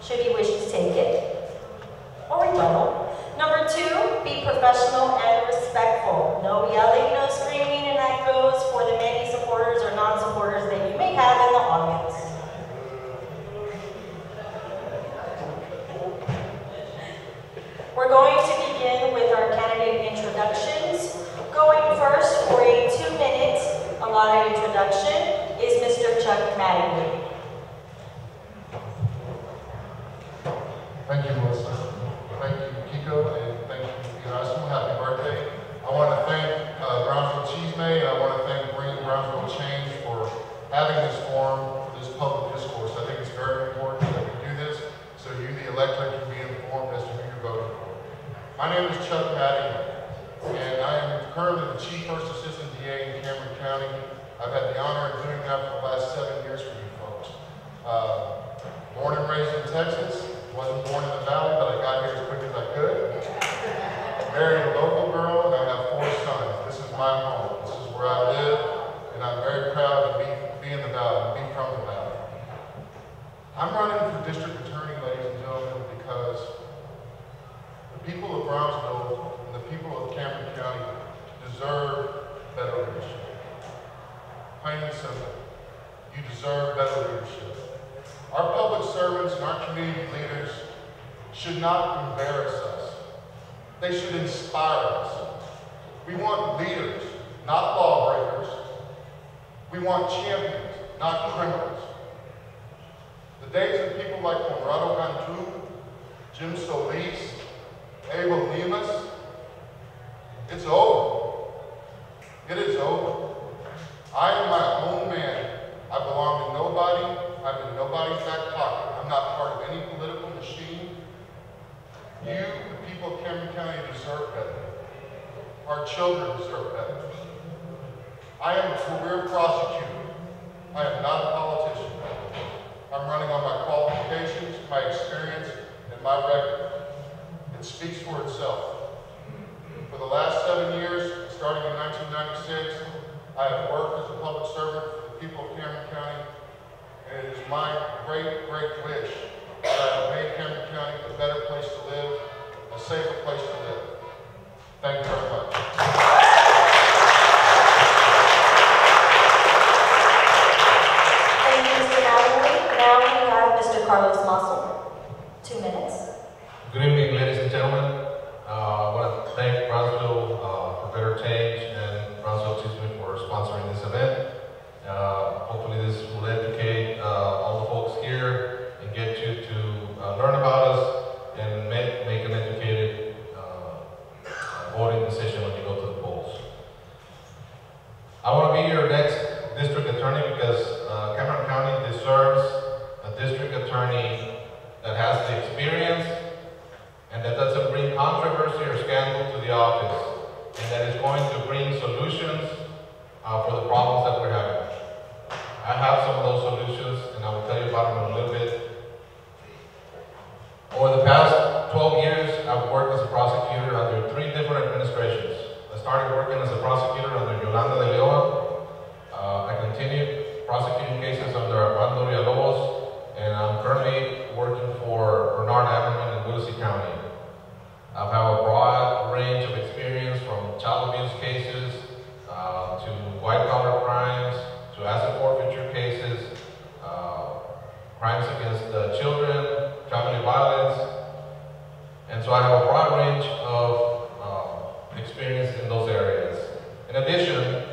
should he wish to take it, or rebuttal. Number 2, be professional and respectful. No yelling, no screaming, and that goes for the many supporters or non-supporters that you may have in the audience. We're going to begin with our candidate introductions. Going first for a 2-minute allotted introduction is Mr. Chuck Mattingly. Thank you, Melissa. Thank you, Kiko, and thank you, Erasmo. Happy birthday. I want to thank Brownsville Cheezmeh, and I want to thank Brownsville Change for having this forum for this public discourse. I think it's very important that we do this so you, the electorate, can be informed as to who you're voting for. My name is Chuck Mattingly, and I am currently the Chief First Assistant DA in Cameron County. I've had the honor of doing that for the last 7 years for you folks. Born and raised in Texas. Wasn't born in the valley, but I got here as quick as I could. Married a local girl, and I have 4 sons. This is my home. This is where I live, and I'm very proud to be in the valley, be from the valley. I'm running for district attorney, ladies and gentlemen, because the people of Brownsville and the people of Cameron County deserve better leadership. Plain and simple. You deserve better leadership. Our public servants and our community leaders should not embarrass us. They should inspire us. We want leaders, not lawbreakers. We want champions, not criminals. The days of people like Conrado Cantu, Jim Solis, Abel Lemus, it's over. It is over. I am my own man. I belong to nobody. I'm in nobody's back pocket. I'm not part of any political machine. You, the people of Cameron County, deserve better. Our children deserve better. I am a career prosecutor. I am not a politician. I'm running on my qualifications, my experience, and my record. It speaks for itself. For the last 7 years, starting in 1996, I have worked as a public servant for the people of Cameron County. And it is my great, great wish that I have made Cameron County a better place to live, a safer place to live. Thank you very much. Thank you, Mr. Mattingly. Now we have Mr. Carlos Massel. 2 minutes. Good evening, ladies and gentlemen. I want to thank Brownsville for Better Change and Brownsville Cheezmeh for sponsoring this event. Hopefully this will educate all the folks here and get you to learn about us and make an educated voting decision when you go to the polls. I want to be your next district attorney because Cameron County deserves a district attorney that has the experience and that doesn't bring controversy or scandal to the office and that is going to bring solutions for the problems that we're having. I have some of those solutions, and I will tell you about them in a little bit. Over the past 12 years, I've worked as a prosecutor under 3 different administrations. I started working as a prosecutor under Yolanda de Leon. I continued prosecuting cases under Armando Villalobos, and I'm currently working for Bernard Ammerman in Willacy County. I have a broad range of experience from child abuse cases to white-collar crimes, to asset forfeiture cases, crimes against children, family violence, and so I have a broad range of experience in those areas. In addition,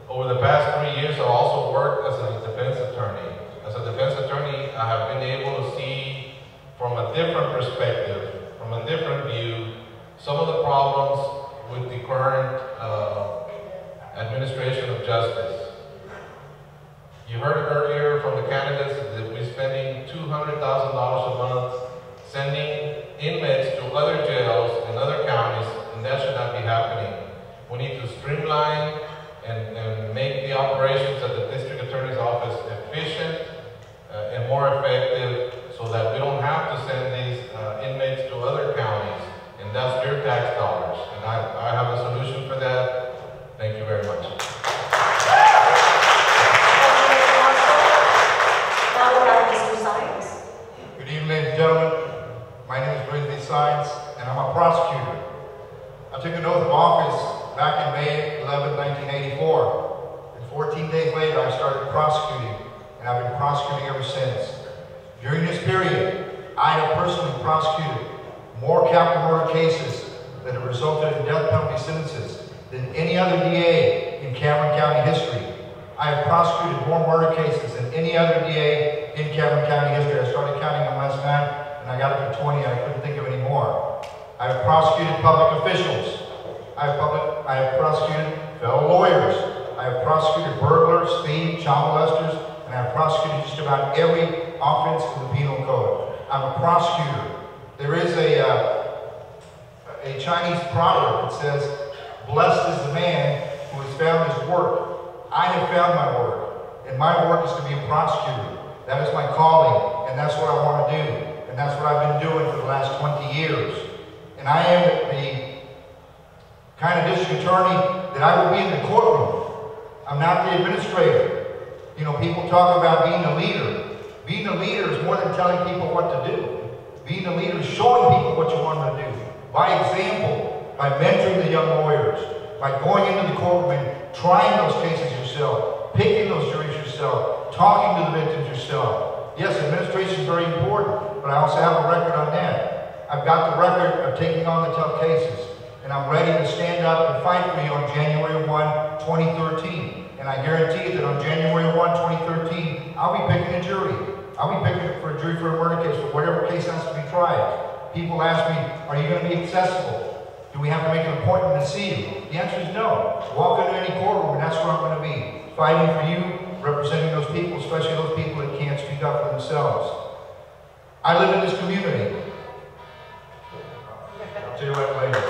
over the past 3 years, I've also worked as a defense attorney. As a defense attorney, I have been able to see from a different perspective, from a different view, some of the problems with the current administration of justice. You heard earlier from the candidates that we're spending $200,000 a month sending inmates to other jails in other counties, and that should not be happening. We need to streamline and make the operations at the district attorney's office efficient and more effective so that we don't have to send these inmates to other counties, and that's their tax dollars. And I have a solution for that. Thank you very much. Now we have Mr. Science. Good evening. and gentlemen, my name is Brownsville Science, and I'm a prosecutor. I took an oath of office back in May 11, 1984, and 14 days later I started prosecuting, and I've been prosecuting ever since. During this period, I have personally prosecuted more capital murder cases that have resulted in death penalty sentences than any other DA in Cameron County history. I have prosecuted more murder cases than any other DA in Cameron County history. I started counting them last night, and I got up to 20, and I couldn't think of any more. I have prosecuted public officials. I have prosecuted fellow lawyers. I have prosecuted burglars, thieves, child molesters, and I have prosecuted just about every offense in the penal code. I'm a prosecutor. There is a Chinese proverb that says, "Blessed is the man who has found his work." I have found my work, and my work is to be a prosecutor. That is my calling, and that's what I want to do, and that's what I've been doing for the last 20 years. And I am the kind of district attorney that I will be in the courtroom. I'm not the administrator. You know, people talk about being a leader. Being a leader is more than telling people what to do. Being a leader is showing people what you want them to do. By example, by mentoring the young lawyers, by going into the courtroom and trying those cases yourself, picking those juries yourself, talking to the victims yourself. Yes, administration is very important, but I also have a record on that. I've got the record of taking on the tough cases, and I'm ready to stand up and fight for you on January 1, 2013. And I guarantee you that on January 1, 2013, I'll be picking a jury. I'll be picking for a jury for a murder case, for whatever case has to be tried. People ask me, are you going to be accessible? Do we have to make an appointment to see you? The answer is no. Walk into any courtroom, and that's where I'm going to be. Fighting for you, representing those people, especially those people that can't speak up for themselves. I live in this community. I'll tell you what later.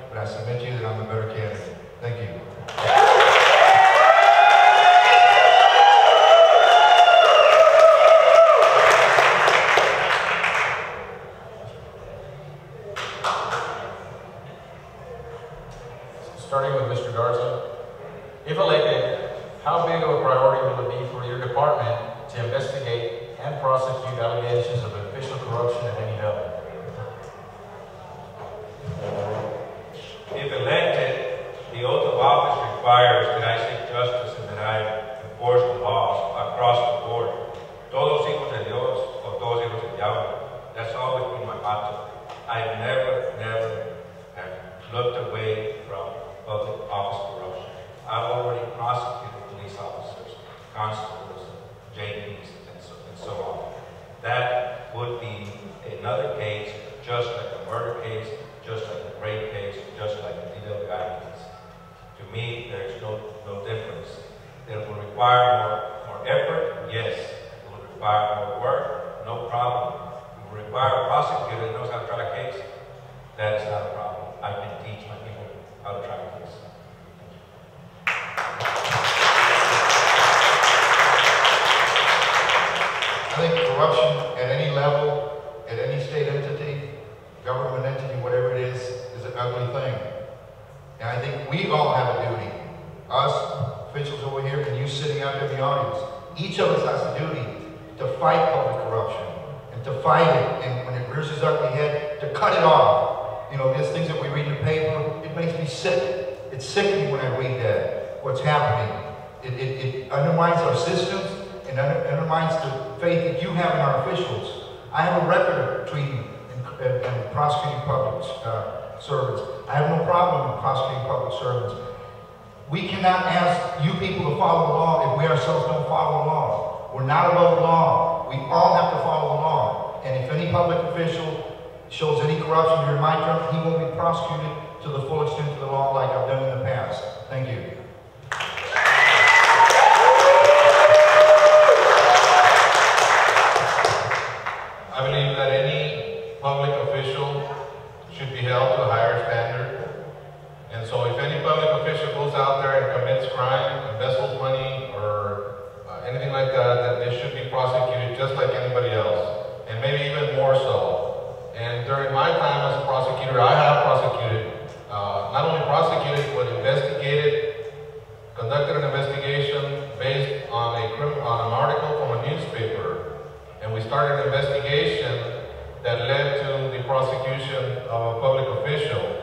but I submit to you that I'm the better candidate. Thank you. Starting with Mr. Garza. If elected, how big of a priority will it be for your department to investigate and prosecute allegations of official corruption at any level? If elected, the oath of office requires that I seek justice and that I enforce the laws across the board. Todos hijos de Dios o todos hijos del diablo. That's always been my motto. I've never have looked away from public office corruption. I've already prosecuted police officers, constables, JPs, and so on. That would be another case, just like a murder case, just like a rape case, just like a DWI case. To me, there's no difference. It will require more effort, yes. It will require more work, no problem. It will require a prosecutor that knows how to try a case. That is not a problem. I can teach my people how to try a case. I think corruption at any level, at any state entity, government entity, whatever it is an ugly thing. And I think we all have a duty, us, officials over here, and you sitting out there in the audience, each of us has a duty to fight public corruption and to fight it, and when it rears its ugly head, to cut it off. You know, these things that we read in the paper, it makes me sick. It's sickening when I read that, what's happening. It undermines our systems and undermines the faith that you have in our officials. I have a record of treating and prosecuting public servants. I have no problem in prosecuting public servants. We cannot ask you people to follow the law if we ourselves don't follow the law. We're not above the law. We all have to follow the law. And if any public official shows any corruption during my term, he will be prosecuted to the full extent of the law like I've done in the past. Thank you. I believe that any public official should be held to a higher standard. And so if any public official goes out there and commits crime, embezzles money, or anything like that, then they should be prosecuted just like anybody else, and maybe even more so. And during my time as a prosecutor, I have prosecuted, not only prosecuted, but investigated, conducted an investigation based on an article from a newspaper. And we started an investigation that led to the prosecution of a public official.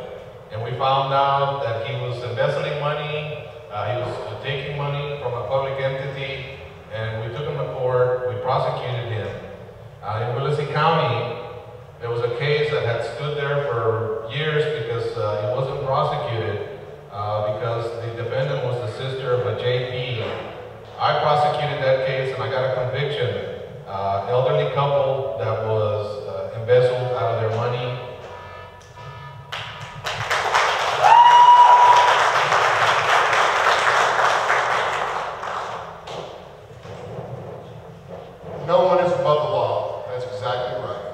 And we found out that he was embezzling money, he was taking money from a public entity, and we took him to court, we prosecuted him. In Willacy County, there was a case that had stood there for years because it wasn't prosecuted because the defendant was the sister of a JP. I prosecuted that case and I got a conviction. Elderly couple that was embezzled out of their money. No one is above the law. That's exactly right.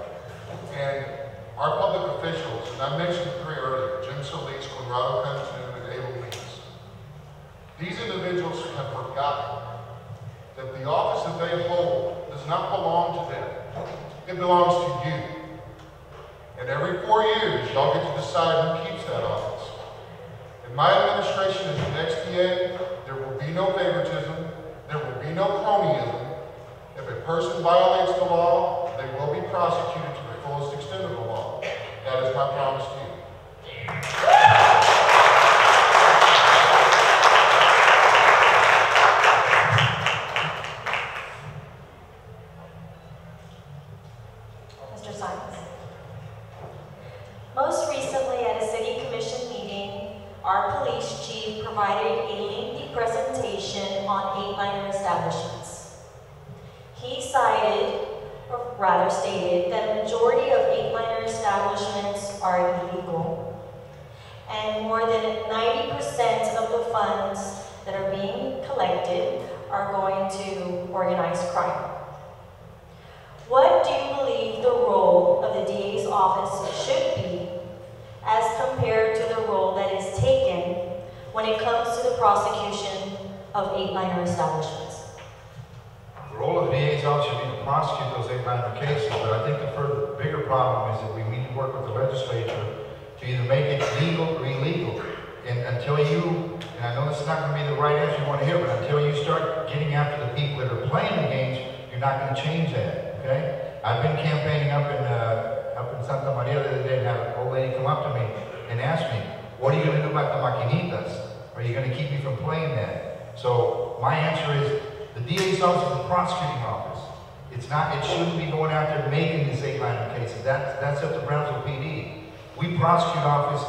And our public officials, and I mentioned three earlier, Jim Solis, Conrado Cantú, and Abel Lees, these individuals have forgotten that the office that they hold does not belong to them. It belongs to you. And every 4 years, y'all get to decide who keeps that office. In my administration as an XPA, there will be no favoritism, there will be no cronyism. If a person violates the law, they will be prosecuted to the fullest extent of the law. That is my promise to you. Mr. Simons. Most recently at a city commission meeting, our police chief provided a lengthy presentation on 8-liner establishments. He cited, or rather stated, that a majority of 8-liner establishments are illegal, and more than 90% of the funds that are being collected are going to organized crime. What do you believe the role of the DA's office should be as compared to the role that is taken when it comes to the prosecution of eight-liner establishments? The role of the DA's office should be to prosecute those eight-liner cases, but I think the bigger problem is that we need to work with the legislature to either make it legal or illegal. And until you, and I know this is not going to be the right answer you want to hear, but until you start getting after the people that are playing the games, you're not going to change that, okay? I've been campaigning up in Santa Maria the other day and had an old lady come up to me and ask me, what are you going to do about the maquinitas? Are you going to keep me from playing that? So my answer is, the DA's office is the prosecuting office. It shouldn't be going out there making these eight-liner cases. That's up to Brownsville PD. We prosecute office,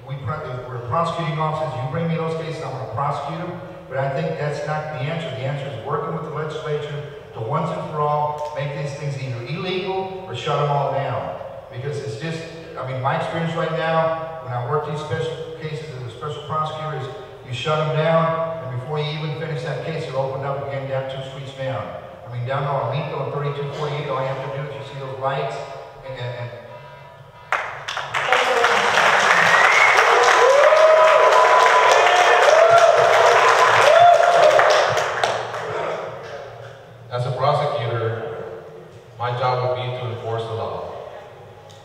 we're prosecuting officers. You bring me those cases, I'm going to prosecute them. But I think that's not the answer. The answer is working with the legislature to once and for all make these things either illegal or shut them all down. Because it's just, I mean, my experience right now, when I work these special cases as a special prosecutor, is you shut them down, and before you even finish that case, you're opened up again down 2 streets down. I mean, down on Alito and 3248, all you have to do is you see those lights, and As a prosecutor, my job would be to enforce the law.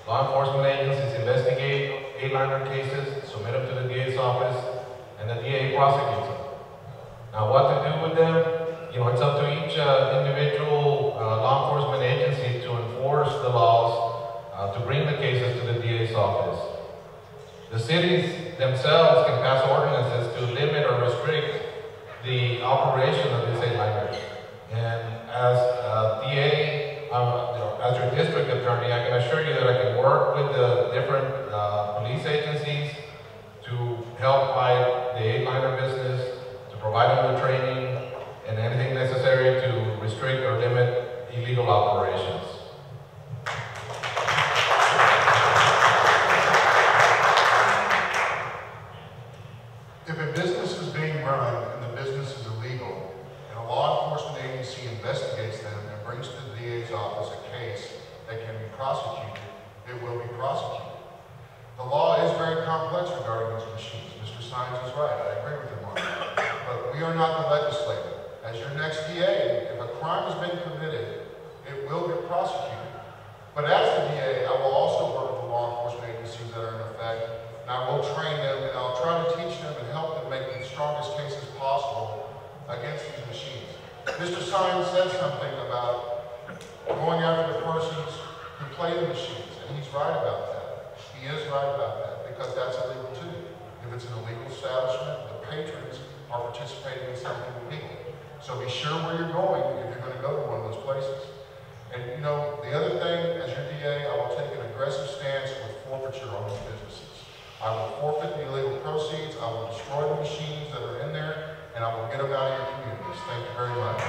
Law enforcement agencies investigate eight-liner cases, submit them to the DA's office, and the DA prosecutes them. Now, what to do with them? You know, it's up to each individual law enforcement agency to enforce the laws, to bring the cases to the DA's office. The cities themselves can pass ordinances to limit or restrict the operation of these eight-liners. And as DA, as your district attorney, I can assure you that I can work with the different police agencies to help fight the eight-liner business, to provide them with training and anything necessary to restrict or limit illegal operations. If a business is being run and the business is illegal, and a law enforcement agency investigates them and brings to the DA's office a case that can be prosecuted, it will be prosecuted. The law is very complex regarding these machines. Mr. Sines is right. I agree with him on that. But we are not the legislator. As your next DA, if a crime has been committed, it will get prosecuted. But as the DA, I will also work with the law enforcement agencies that are in effect, and I will train them, and I'll try to teach them and help them make the strongest cases possible against these machines. Mr. Sines said something about going after the persons who play the machines, and he's right about that. He is right about that, because that's illegal too. If it's an illegal establishment, the patrons are participating in something illegal. So be sure where you're going if you're going to go to one of those places. And you know, the other thing, as your DA, I will take an aggressive stance with forfeiture on these businesses. I will forfeit the illegal proceeds, I will destroy the machines that are in there, and I will get them out of your communities. Thank you very much.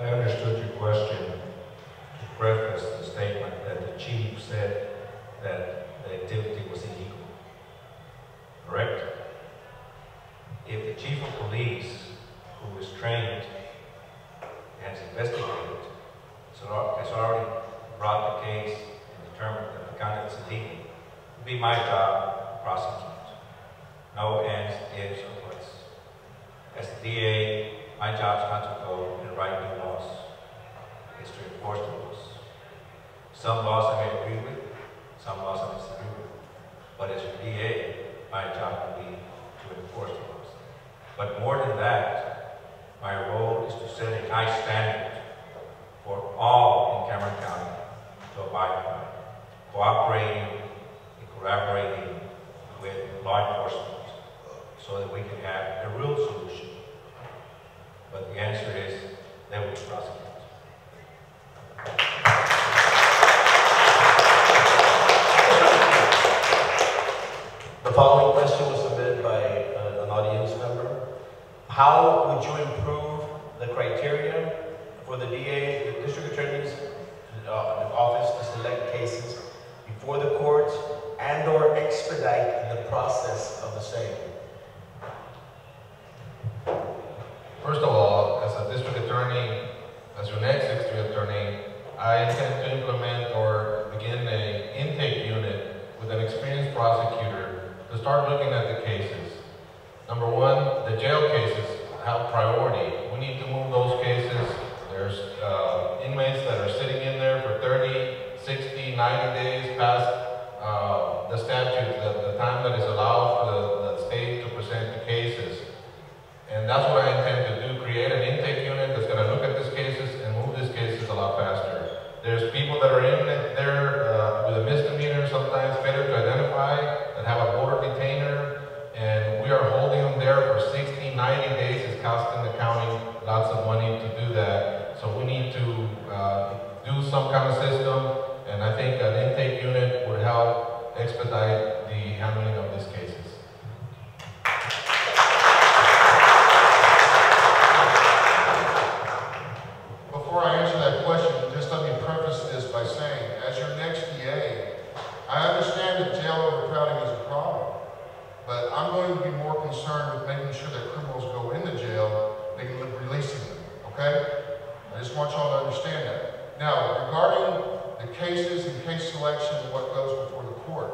I understood your question to preface the statement that the chief said that the activity was illegal. Correct? If the chief of police, who is trained, has investigated, has already brought the case and determined that the conduct is illegal, it would be my job to prosecute. No ands, ifs, or buts. As the DA, my job is not to go and write new laws. It's to enforce the laws. Some laws I may agree with, some laws I disagree with. But as your DA, my job will be to enforce the laws. But more than that, my role is to set a high standard for all in Cameron County to abide by, cooperating and collaborating with law enforcement so that we can have a real solution. But the answer is they will be prosecuted. The following question was submitted by an audience member. How would you improve the criteria for the DA, the district attorney's office to select cases before the courts and/or expedite the process of the same? First of all, as a district attorney, I intend to implement or begin an intake unit with an experienced prosecutor to start looking at the cases. Number one, the jail cases have priority. We need to move those cases. There's inmates that are sitting in there for 30, 60, 90 days past the statute, the time that is allowed for the state to present the cases. And that's what I intend to do, create an intake unit that's going to look at these cases and move these cases a lot faster. There's people that are in there with a misdemeanor, sometimes failure to identify, that have a border detainer, and we are holding them there for 60, 90 days. It's costing the county lots of money to do that. So we need to do some kind of system, and I think an intake unit would help expedite the handling of these cases. Before I answer that question, just let me preface this by saying, as your next DA, I understand that jail overcrowding is a problem, but I'm going to be more concerned with making sure that criminals go into jail than releasing them, okay? I just want y'all to understand that. Now, regarding the cases and case selection and what goes before the court,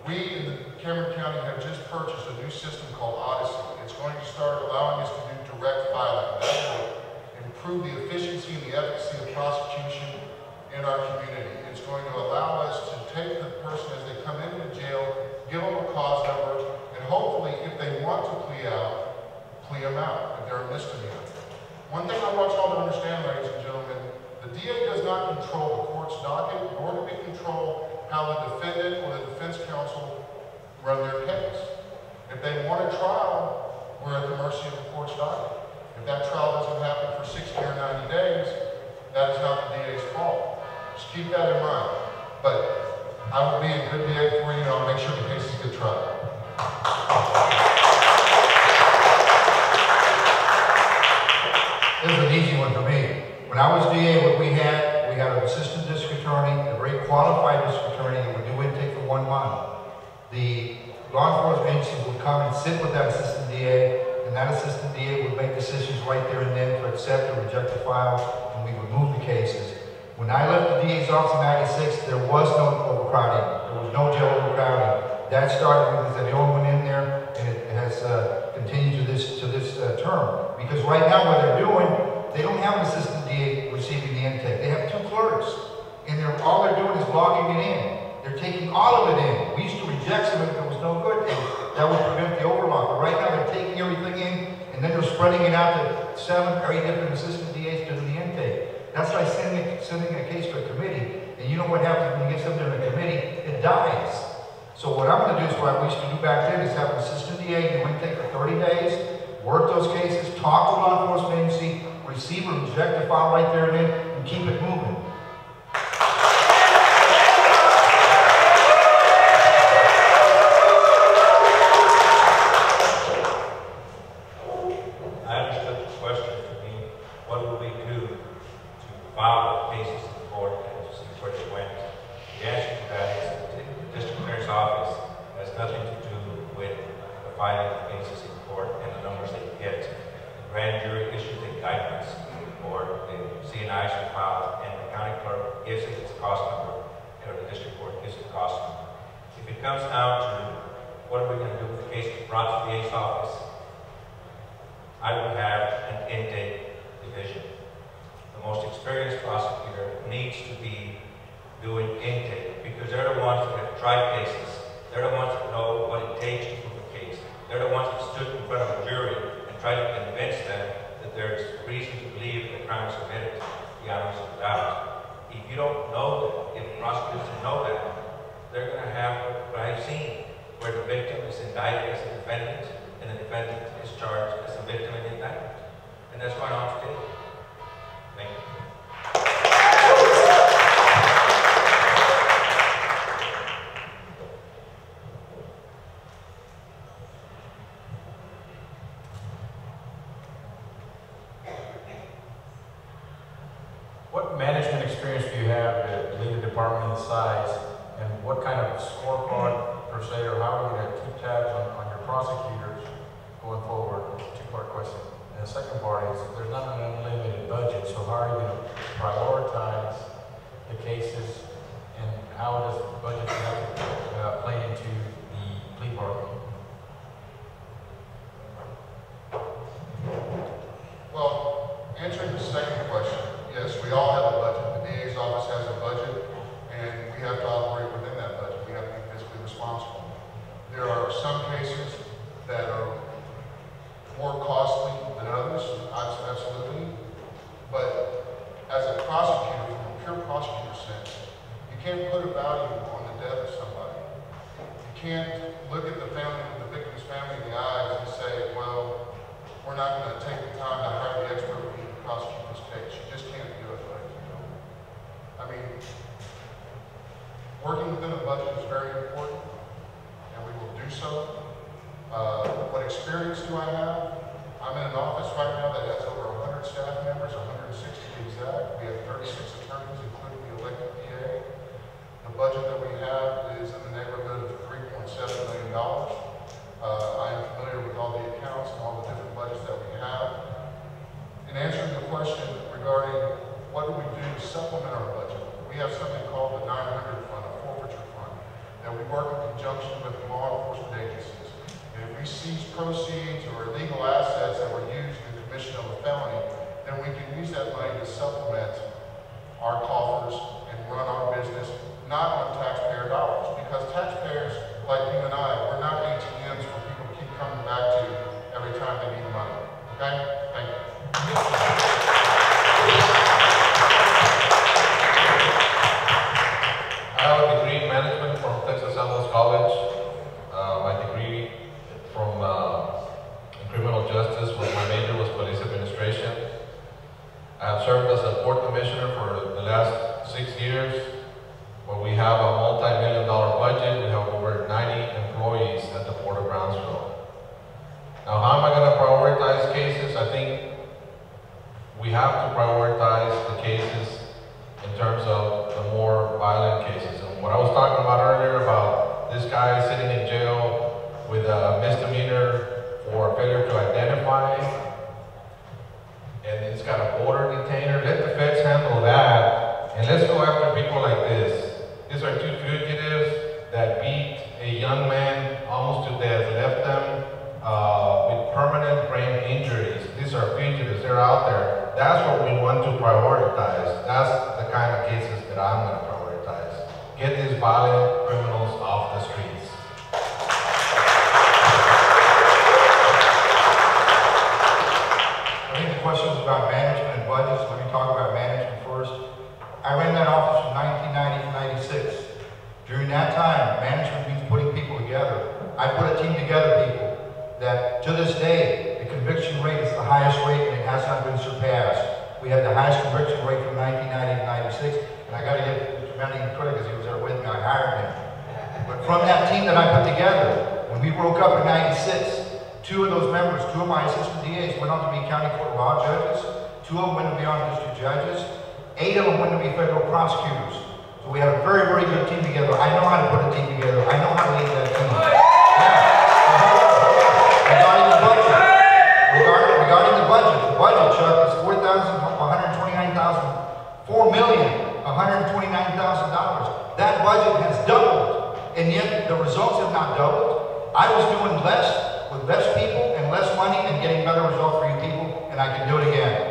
we in Cameron County have just purchased a new system called Odyssey. It's going to start allowing us to do direct filing. That will improve the efficiency and the efficacy of prosecution in our community. It's going to allow us to take the person as they come into jail, give them a cause number, and hopefully, if they want to plea them out, if they're a misdemeanor. One thing I want y'all to understand, ladies and gentlemen, the DA does not control the court's docket, nor do we control how the defendant or the defense counsel run their case. If they want a trial, we're at the mercy of the court's docket. If that trial doesn't happen for 60 or 90 days, that is not the DA's fault. Just keep that in mind. But I will be a good DA for you, and I'll make sure the cases get tried. This is an easy one for me. When I was DA, what we had an assistant district attorney, a very qualified district attorney that would do intake for 1 month. The law enforcement agencies would come and sit with that assistant DA, and that assistant DA would make decisions right there and then to accept or reject the file, and we would move the cases. When I left the DA's office in '96, there was no overcrowding. There was no jail overcrowding. That started because the only one in there, and it has continued to this term. Because right now, what they're doing, they don't have an assistant DA receiving the intake. They have 2 clerks, and all they're doing is logging it in. They're taking all of it in. We used to reject some if it was no good, and that would prevent the overlap. But right now, they're taking everything in, and then they're spreading it out to 7 or 8 different assistant DAs to do the intake. That's like sending a case to a committee, and you know what happens when you get something in a committee? It dies. So what I'm going to do is what we used to do back then is have an assistant DA do intake for 30 days, work those cases, talk to law enforcement agency, receive or reject the file right there and then, and keep it moving. I understood the question to be, what will we do to file cases in court and to see where they went? The answer to that is that the district attorney's office has nothing to do with the filing of cases in court and the numbers they get. The grand jury issues the indictments, or the CNI should file, and the county clerk gives it its cost number, or the district court gives it the cost number. If it comes down to what are we going to do with the case brought to the DA's office, I would have an intake division. The most experienced prosecutor needs to be doing intake because they're the ones that have tried cases. They're the ones that know what it takes to prove a case. They're the ones that stood in front of a jury and tried to convince them that there's reason to believe that the crime was committed beyond reasonable doubt. If you don't know that, if prosecutors don't know that, they're going to have what I've seen, where the victim is indicted as a defendant and the defendant is charged as a victim in the indictment. And that's going on today. Thank you. What management experience do you have to lead a department this size, and what kind of scorecard per se, or how are you going to keep tabs on your prosecutors going forward? 2-part question. And the second part is, there's not an unlimited budget, so how are you going to prioritize prioritize the cases, and how does the budget play into the plea bargaining? Well, answering the second question, yes, we all have a budget. The DA's office has a budget, and we have to operate within that budget. We have to be fiscally responsible. There are some cases that are more costly than others, absolutely. But as a prosecutor, from a pure prosecutor sense, you can't put a value on the death of somebody. You can't look at the family, the victim's family in the eyes and say, well, we're not going to take the time to hire the expert for you to prosecute this case. You just can't do it, right? I mean, working within a budget is very important, and we will do so. What experience do I have? I'm in an office right now that has over 100 staff members, 160 to be exact. We have 36 attorneys, including the elected PA. The budget that we have is in the neighborhood of $3.7 million. I am familiar with all the accounts and all the different budgets that we have. In answering the question regarding what do we do to supplement our budget, we have something called the 900 Fund, a forfeiture fund, that we work in conjunction with law enforcement agencies. And if we seize proceeds or illegal assets that were used in the commission of a felony, then we can use that money to supplement our coffers and run our business, not on taxpayer dollars, because taxpayers like you and I, we're not ATMs for people to keep coming back to every time they need money. Okay? Thank you. I have a degree in management from Texas Alamos College. My degree from criminal justice was my major was police administration. I have served as a court commissioner for the last 6 years, where we have a multi-million-dollar budget. We have over 90 employees at the Port of Brownsville. Now, how am I going to prioritize cases? I think we have to prioritize the cases in terms of the more violent cases. And what I was talking about earlier about this guy sitting in jail with a misdemeanor for failure to identify, and it's got a border detainer. Let the feds handle that, and let's go after people like this. These are two fugitives that beat a young man almost to death, left them with permanent brain injuries. These are fugitives, they're out there. That's what we want to prioritize. That's the kind of cases that I'm going to prioritize. Get these violent criminals off the streets. I think the question was about management and budgets. Let me talk about management first. I ran that office from 1990 to 96. During that time, management means putting people together. I put a team together, people, that to this day, the conviction rate is the highest rate and it has not been surpassed. We had the highest conviction rate from 1990 to 96, and I got to give Mr. Manning credit because he was there with me. I hired him. But from that team that I put together, when we broke up in 96, two of those members, two of my assistant DAs went on to be county court law judges, two of them went to be on district judges, 8 of them went to be federal prosecutors. So we had a very, very good team together. I know how to put a team together. I know how to lead that team. Regarding the budget, Chuck, is $4,129,000. That budget has doubled, and yet the results have not doubled. I was doing less with less people and less money and getting better results for you people, and I can do it again.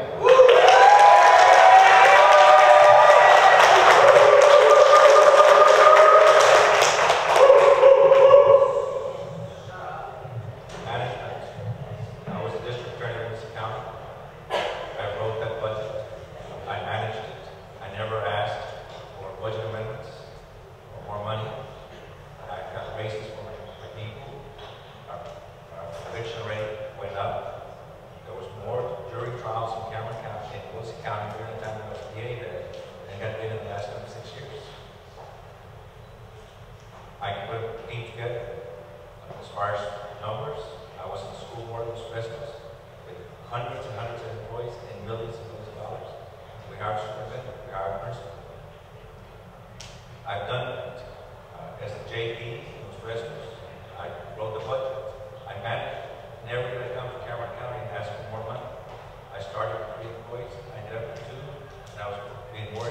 More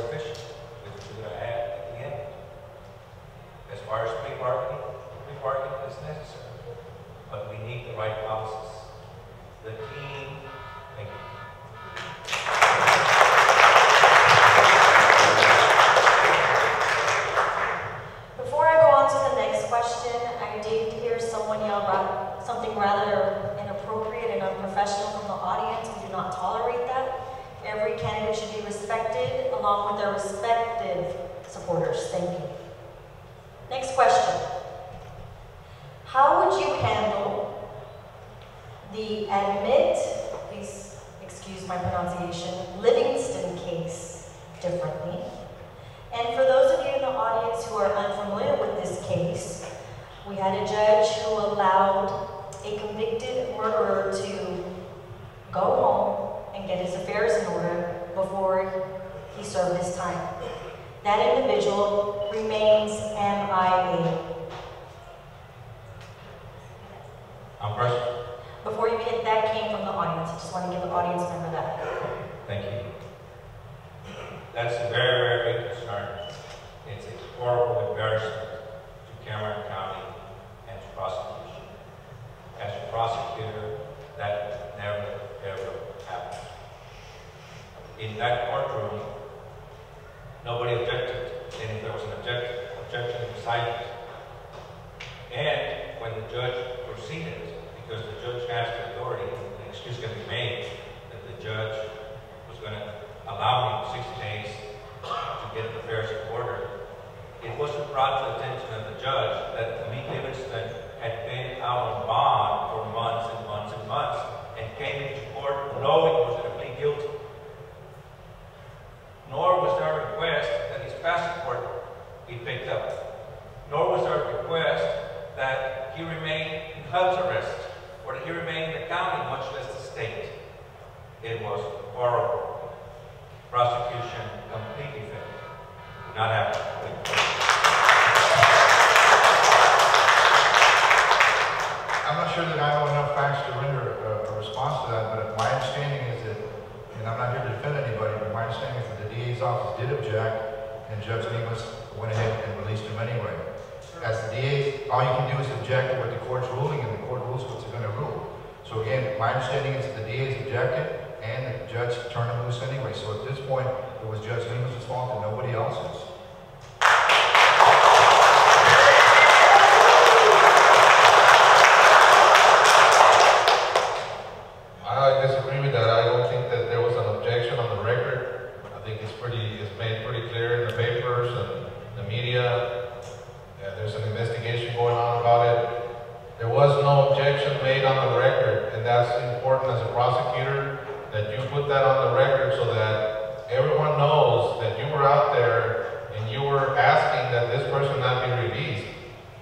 respective supporters. Thank you. Next question. How would you handle the please excuse my pronunciation, Livingston case differently? And for those of you in the audience who are unfamiliar with this case, we had a judge who allowed a convicted murderer to go home and get his affairs in order before he served his time. That individual remains MIA. I'm first. Before you hit that came from the audience. I just want to give the audience member that. Thank you. That's a very, very big concern. It's a horrible embarrassment to Cameron County and to prosecution. As a prosecutor, that never, ever happened. In that courtroom, nobody objected, and if there was an objection was silent. And when the judge proceeded, because the judge has the authority, an excuse can be made that the judge was going to allow me 60 days to get the affairs in order. It wasn't brought to the attention of the judge that Meek Livingston had been out on bond for months and months and months and came into court knowing he was going to plead guilty. Nor was there a request that his passport be picked up. Nor was there a request that he remain in house arrest or that he remain in the county, much less the state. It was horrible. Prosecution completely failed. Did not happen. I'm not sure that I know enough facts to render a response to that, but my understanding is that, and I'm not here to defend anybody, but my understanding is that the DA's office did object, and Judge Lemus went ahead and released him anyway. As the DA, all you can do is object to what the court's ruling, and the court rules what they're going to rule. So again, my understanding is that the DA's objected, and the judge turned him loose anyway. So at this point, it was Judge Lemus' fault and nobody else's. I disagree with that. I don't think that there was an objection on the record. I think it's made pretty clear in the papers and the media. There's an investigation going on about it. There was no objection made on the record, and that's important as a prosecutor that you put that on the record so that everyone knows that you were out there and you were asking that this person not be released.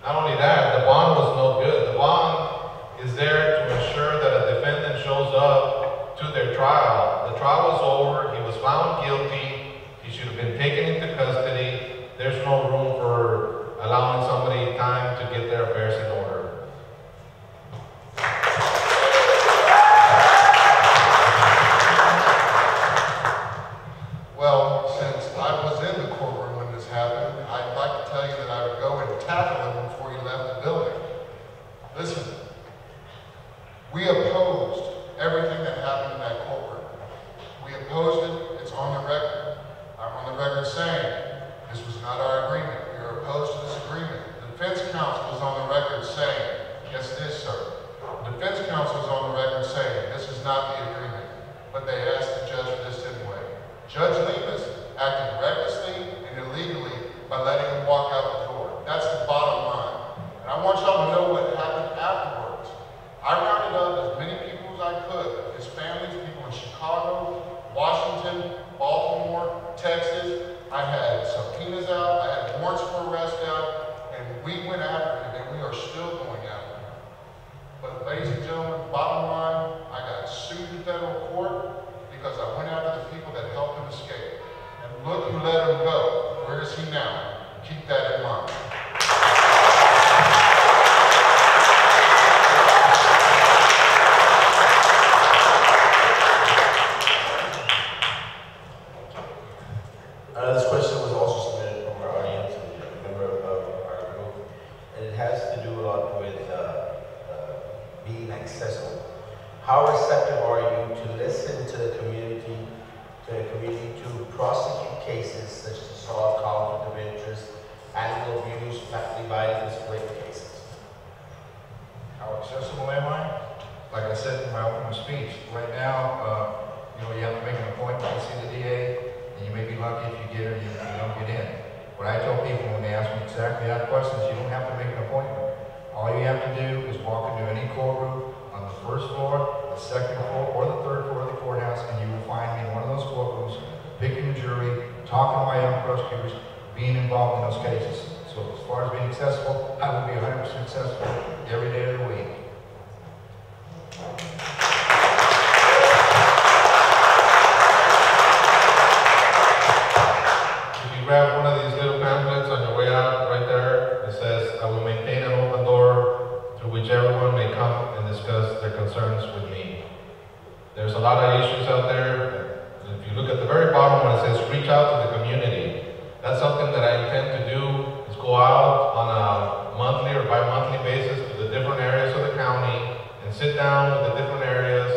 Not only that, the bond was no good. The bond is there to ensure that a defendant shows up to their trial. The trial was over, he was found guilty, he should have been taken into custody. There's no room for allowing somebody time to get their affairs in order. Well, since I was in the courtroom when this happened, I'd like to tell you that I would go and tackle him before he left the building. Listen, we opposed everything that happened in that courtroom. We opposed it, it's on the record. I'm on the record saying this was not our agreement. We are opposed to this agreement. The defense counsel is on the record saying, yes it is, sir. The defense counsel is on the record saying, this is not the agreement. But they asked the judge for this anyway. Judge Lemus acted recklessly and illegally by letting him walk out the door. That's the bottom line. And I want y'all to know what happened afterwards. I rounded up as many people as I could, his families, people in Chicago, Washington, Baltimore, Texas. I had subpoenas out, I had warrants for arrest out, and we went after him, and we are still going after him. But ladies and gentlemen, bottom line, I got sued in federal court because I went after the people that helped him escape. And look who let him go. Where is he now? Keep that in mind. This question was also submitted from our audience, a member of our group, and it has to do a lot with being accessible. How receptive are you to listen to the community, to prosecute cases such as assault, conflict of interest, animal abuse, family violence, rape cases? How accessible am I? Like I said in my opening speech, right now, you have to make an appointment to see the DA. and you may be lucky if you get it, you don't get in. What I tell people when they ask me exactly that question is you don't have to make an appointment. All you have to do is walk into any courtroom on the first floor, the second floor, or the third floor of the courthouse, and you will find me in one of those courtrooms, picking the jury, talking to my young prosecutors, being involved in those cases. So as far as being accessible, I will be 100% accessible every day of the week. If you grab one of these little pamphlets on your way out, right there, it says, "I will maintain an open door through which everyone may come and discuss their concerns with me." There's a lot of issues out there. If you look at the very bottom when it says, "Reach out to the community," that's something that I intend to do, is go out on a monthly or bi-monthly basis to the different areas of the county and sit down with the different areas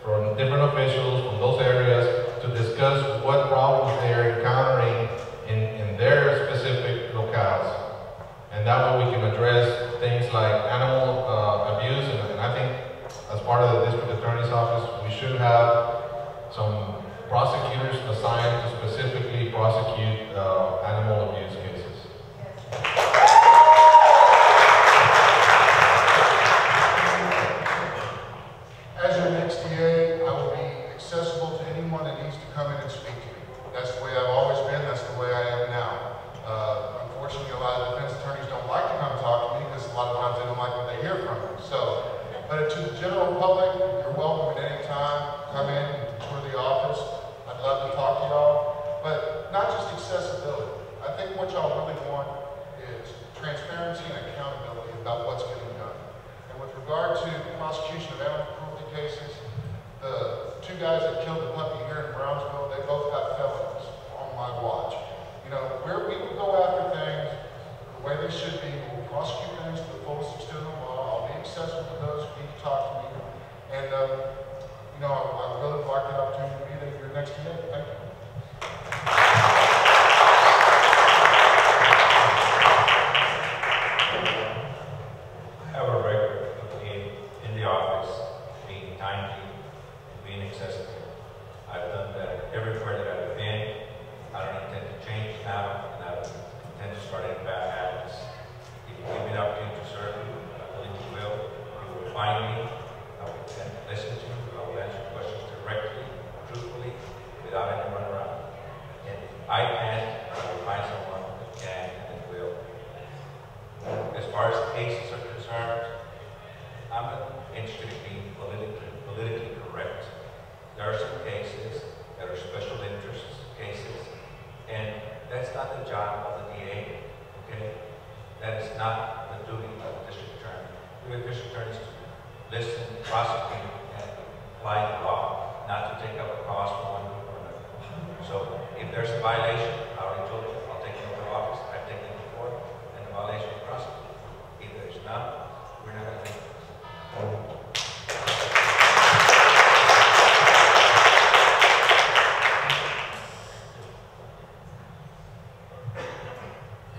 from different officials from those areas to discuss what problems they're encountering in their specific locales. And that way we can address things like animal abuse, and I think as part of the district attorney's office, we should have some prosecutors assigned to specifically prosecute animal abuse cases. As your next DA, I will be accessible to anyone that needs to come in and speak to me. That's the way I've always been, that's the way I am now. Unfortunately, a lot of defense attorneys don't like to come talk to me because a lot of times they don't like what they hear from me. So, but to the general public, you're welcome at any time. Come in, tour the office. I'd love to talk to y'all. But not just accessibility. I think what y'all really want is transparency and accountability about what's getting done. And with regard to prosecution of animal cruelty cases, the two guys that killed the puppy here in Brownsville, they both got felonies on my watch. You know, we will go after things the way they should be. We'll prosecute things to the fullest extent of the law. I'll be accessible to those who need to talk to me. And, you know, I really like the opportunity to be there your next year. Thank you. I have a record of being in the office, being timely, and being accessible. I've done that everywhere that I've been. I don't intend to change now, and I don't intend to start any bad habits. If you give me the opportunity to serve you, I believe you will. You will find me. I will listen to you. I will answer questions directly, truthfully, without any runaround. And if I can, I will find someone that can and will. As far as cases are concerned, I'm not interested in being politically correct. There are some cases that are special interest cases, and that's not the job of the DA, okay? That is not the duty of the district attorney. We have district attorneys to listen, prosecute, and apply the law, not to take up a cause for one group or another. So if there's a violation, I already told you, I'll take it to the office, I've taken it before, and the violation is prosecuted. If there's none, we're not going to take it.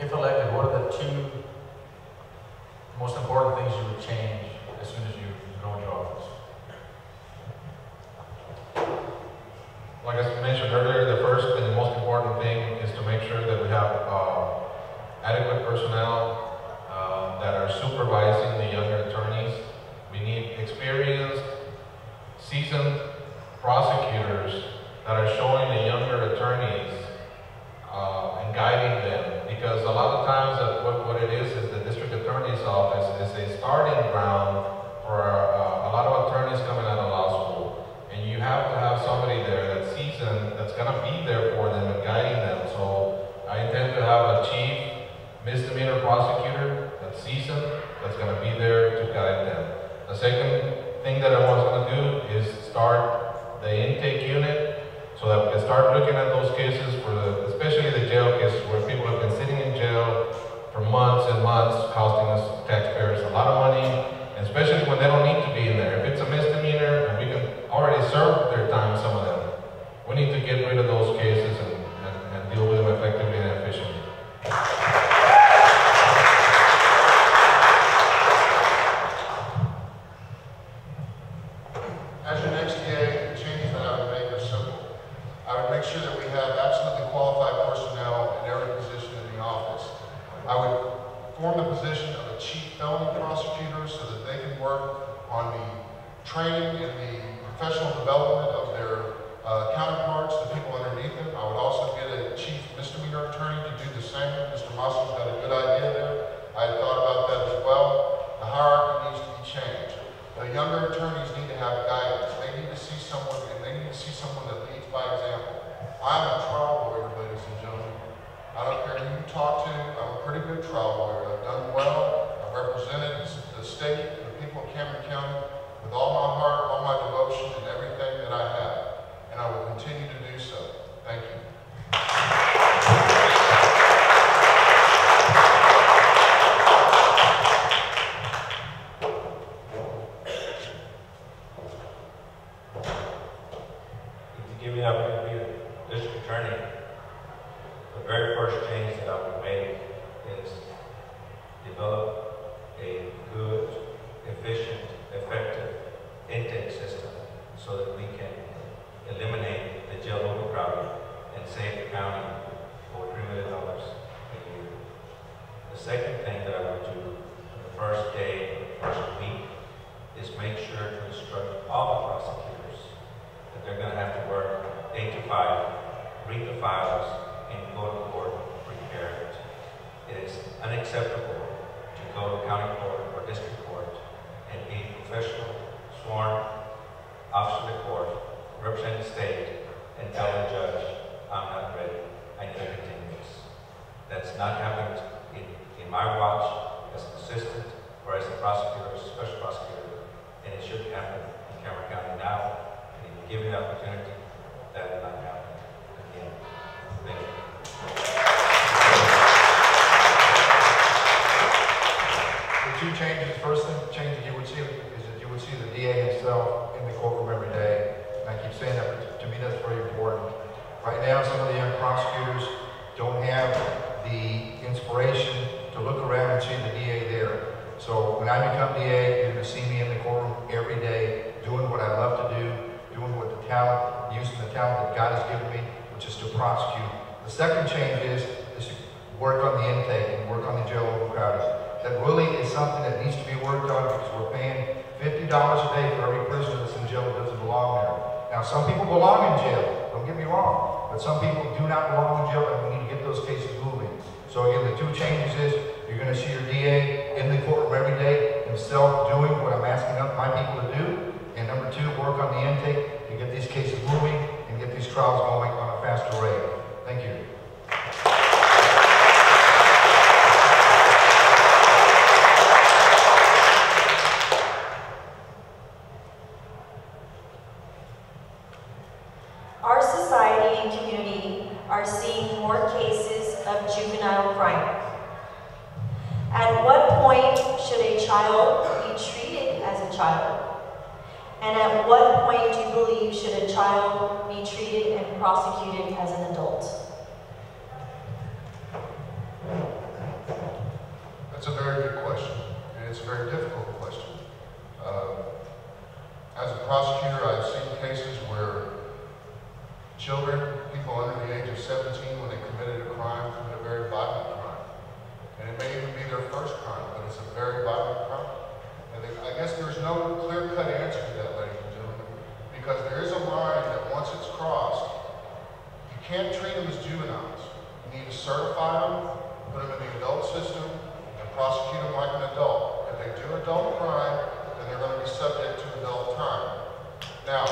If elected, what are the two most important things you would change as soon as you go into office? Like I mentioned earlier, the first and the most important thing is to make sure that we have adequate personnel that are supervising the younger attorneys. We need experienced, seasoned prosecutors that are showing the younger attorneys and guiding them. Because a lot of times what it is the district attorney's office is a starting ground for a lot of attorneys coming out of law school. And you have to have somebody there that's seasoned, that's going to be there for them and guiding them. So I intend to have a chief misdemeanor prosecutor that's seasoned, that's going to be there to guide them. The second thing that I was going to do is start the intake unit so that we can start looking at those cases, especially the jail cases where people have been sitting in jail for months and months, costing us taxpayers a lot of money, chief felony prosecutors so that they can work on the training and the professional development of their counterparts, the people underneath them. I would also get a chief misdemeanor attorney to do the same. Mr. Moss's got a good idea there. I had thought about that as well. The hierarchy needs to be changed. The younger attorneys need to have guidance. They need to see someone, and they need to see someone that leads by example. I'm a trial lawyer, ladies and gentlemen. I don't care who you talk to, I'm a pretty good trial lawyer. I've done well, I've represented the state and the people of Cameron County with all my heart, all my devotion, and everything that I have. And I will continue to do so. Thank you. If you give me the opportunity to be a district attorney, the very first change that I would make is develop a good, efficient, effective intake system so that we can eliminate the jail overcrowding and save the county over $3 million a year. The second thing that I would do on the first day, first week, is make sure to instruct all the prosecutors that they're going to have to work 8 to 5, read the files, and go to court prepared. It is unacceptable to go to county court or district court and be professional, sworn officer of the court, represent the state, and tell the judge, I'm not ready, I need a continuance. That's not happened in my watch as an assistant or as a prosecutor, special prosecutor, and it shouldn't happen in Cameron County now. And if you give me the opportunity, that will not happen again. Thank you. The two changes, first thing change that you would see is that you would see the DA himself in the courtroom every day. And I keep saying that, but to me that's very important. Right now, some of the young prosecutors don't have the inspiration to look around and see the DA there. So when I become DA, you're going to see me in the courtroom every day, doing what I love to do, doing what the talent, using the talent that God has given me, which is to prosecute. The second change is to work on the intake and work on the jail overcrowding. That really is something that needs to be worked on because we're paying $50 a day for every prisoner that's in jail that doesn't belong there. Now, some people belong in jail, don't get me wrong, but some people do not belong in jail, and we need to get those cases moving. So again, the two changes is you're going to see your DA in the courtroom every day, himself doing what I'm asking my people to do, and number two, work on the intake to get these cases moving and get these trials going on a faster rate. Thank you. Our society and community are seeing more cases of juvenile crime. At what point should a child be treated as a child? And at what point do you believe should a child be treated and prosecuted as an adult? That's a very good question, and it's a very difficult question. As a prosecutor, I've seen cases where children, people under the age of 17, when they committed a crime, committed a very violent crime. And it may even be their first crime, but it's a very violent crime. And I guess there's no clear-cut answer to that, ladies and gentlemen, because there is a line that once it's crossed, you can't treat them as juveniles. You need to certify them, put them in the adult system, and prosecute them like an adult. If they do adult crime, then they're going to be subject to adult time. Now,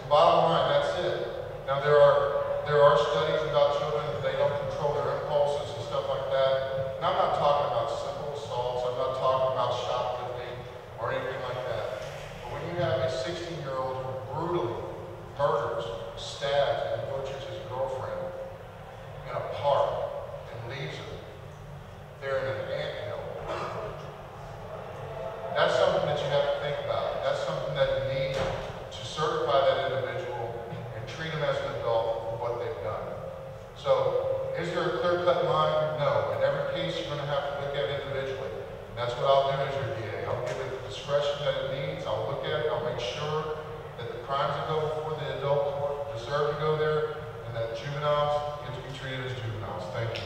bottom line, that's it. Now there are studies about children that they don't control their impulses and stuff like that. And I'm not talking about simple assaults, I'm not talking about shoplifting or anything like that. But when you have a 16-year-old who brutally murders, stabs, and butchers his girlfriend in a park and leaves her there in an anthill, that's something that you have to think about. That's something that you need to certify that individual and treat them as an adult for what they've done. So, is there a clear-cut line? No. In every case, you're going to have to look at it individually. And that's what I'll do as your DA. I'll give it the discretion that it needs. I'll look at it. I'll make sure that the crimes that go before the adult court deserve to go there, and that juveniles get to be treated as juveniles. Thank you.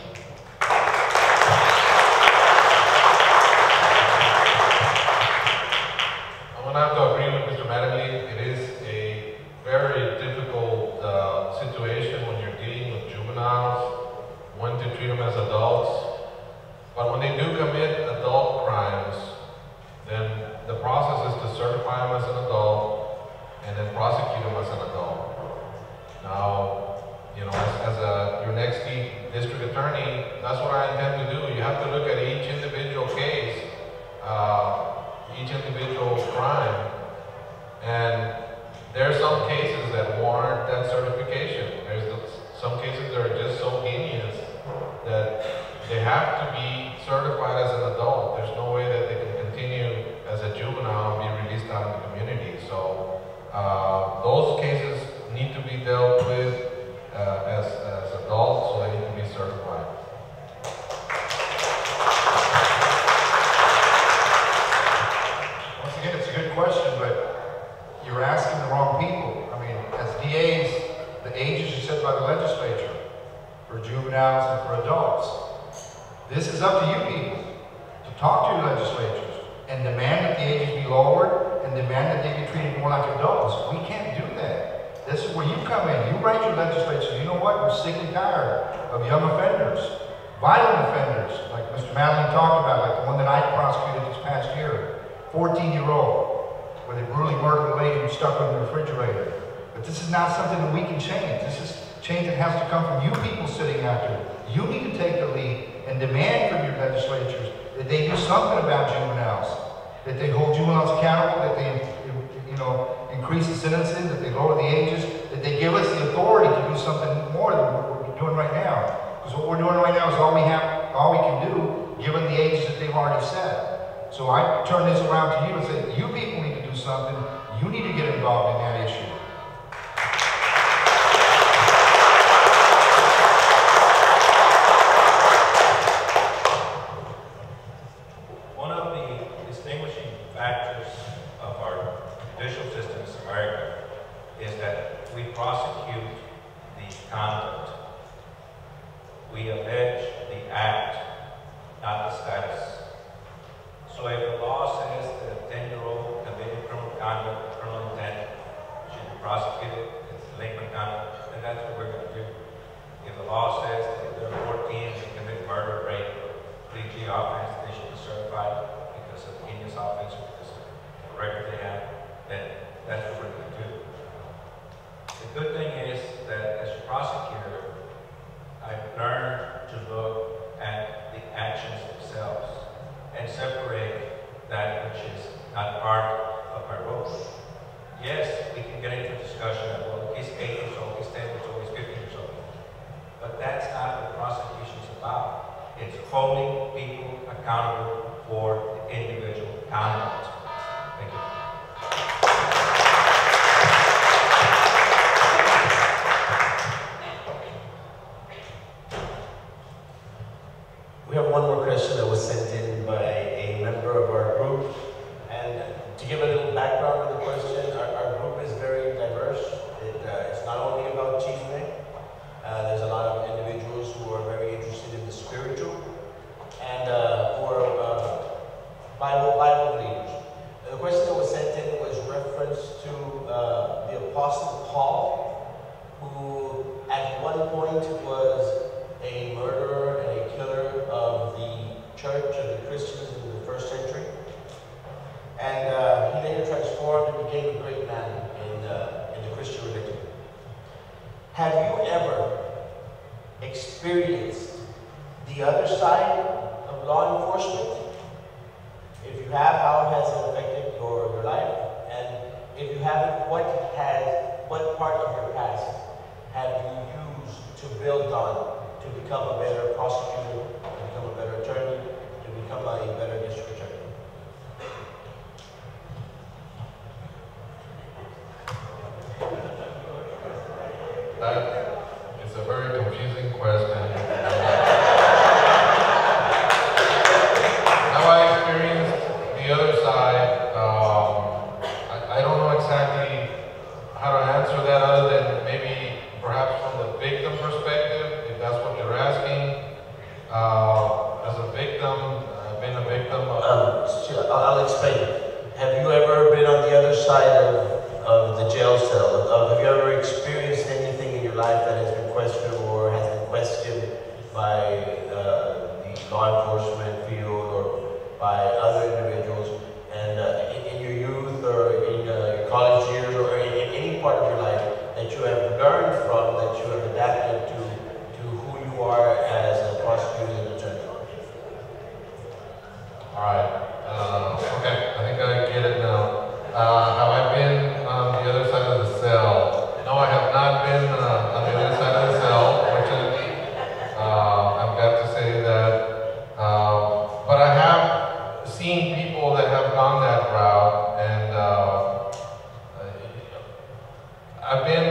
when to treat them as adults. But when they do commit adult crimes, then the process is to certify them as an adult and then prosecute them as an adult. Now, you know, as your next district attorney, that's what I intend to do. You have to look at each individual case, each individual crime, and there are some cases that warrant that certification. There's some cases that are just so heinous that they have to be certified as an adult. There's no way that they can continue as a juvenile and be released out in the community. So those cases need to be dealt with as adults, so they need to be certified. Once again, it's a good question, but you're asking the wrong people. I mean, as DAs, the ages are set by the legislature for juveniles and for adults. This is up to you people to talk to your legislatures and demand that the ages be lowered and demand that they be treated more like adults. We can't do that. This is where you come in. You write your legislature. You know what? We're sick and tired of young offenders, violent offenders, like Mr. Madeline talked about, like the one that I prosecuted this past year, 14-year-old, where they brutally murdered a lady and stuck her in the refrigerator. But this is not something that we can change. This is change that has to come from you people sitting out there. You need to take the lead and demand from your legislatures that they do something about juveniles, that they hold juveniles accountable, that they, you know, increase the sentences, that they lower the ages, that they give us the authority to do something more than what we're doing right now. Because what we're doing right now is all we can do, given the ages that they've already set. So I turn this around to you and say, you people need to do something. You need to get involved in that issue. One of the distinguishing factors of our judicial system in America is that we prosecute the conduct. We allege the act, not the status. So if the law says that a 10-year-old committed criminal conduct, criminal intent, should be prosecuted as delinquent conduct, then that's what we're going to do. If the law says that if they're 14 and they commit murder, rape, 3G offense, they should be certified because of the heinous offense or because of the record they have, then that's what we're going to do. The good thing is that as a prosecutor, I've learned to look at the actions themselves and separate that which is not part of my role. Yes, we can get into a discussion of, well, he's 8 years old, he's 10 years old, he's 15 years old. But that's not what prosecution is about. It's holding people accountable for the individual conduct. Thank you. We have one more question that was sent in by a member of our group. And to give a little background to the question, our group is very diverse. It's not only about Cheezmeh. There's a lot of individuals who are very interested in the spiritual and who are Bible believers. The question that was sent in was reference to the Apostle Paul, who at one point was a murderer and a killer of the church of the Christians in the first century. And he later transformed and became a great man in the Christian religion. Have you ever experienced the other side of law enforcement? If you have, how has it affected your life? And if you haven't, what part of your past have you used to build on to become a better prosecutor, to become a better attorney, to become a better district attorney? That is a very confusing question. Have I experienced the other side? I don't know exactly how to answer that other than maybe perhaps from the victim perspective, if that's what you're asking. As a victim, I've been a victim of... I'll explain. Have you ever been on the other side of the jail cell? Have you ever experienced anything in your life that has been questioned or has been questioned by the law enforcement field or by other individuals, and in your youth or in your college years or in any part of your life that you have learned from, that you have adapted to who you are as a prosecutor and attorney? All right. Okay, I think I get it now. Have I been on the other side of the cell? No, I have not been on the other side of the cell, fortunately. I'm glad to say that. But I have seen people that have gone that route, and I've been,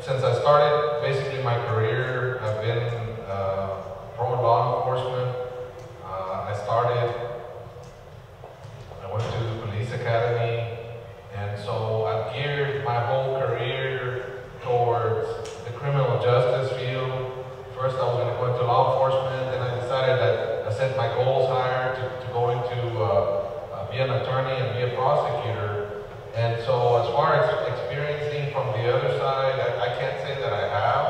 since I started basically my career, I've been pro law enforcement. I went to the police academy, and so I've geared my whole career towards the criminal justice field. First I was going to go into law enforcement, then I decided that I set my goals higher to go into be an attorney and be a prosecutor. And so as far as experiencing from the other side, I can't say that I have.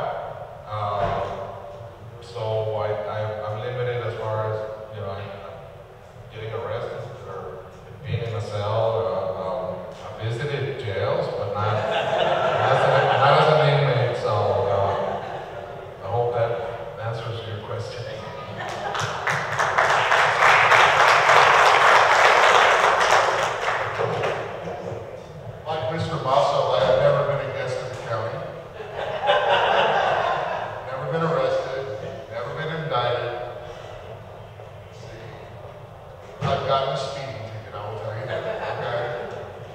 So I'm limited as far as, you know, getting arrested or being in a cell. I visited jails, but not as an inmate. So I hope that answers your question. Like Mr. Masso, I have never been a guest in the county. Never been arrested. Never been indicted. I've gotten a speeding ticket, I will tell you that. Okay?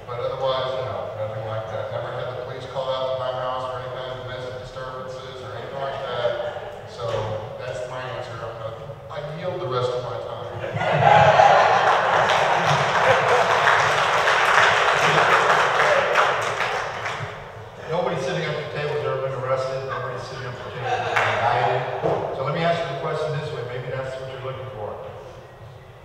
But otherwise, no, nothing like that. Never had the police call out to my house or any kind of domestic disturbances or anything like that. So that's my answer. I yield the rest of my time. Nobody sitting at the table has ever been arrested. Nobody sitting at the table has been indicted. So let me ask you the question this way. Maybe that's what you're looking for.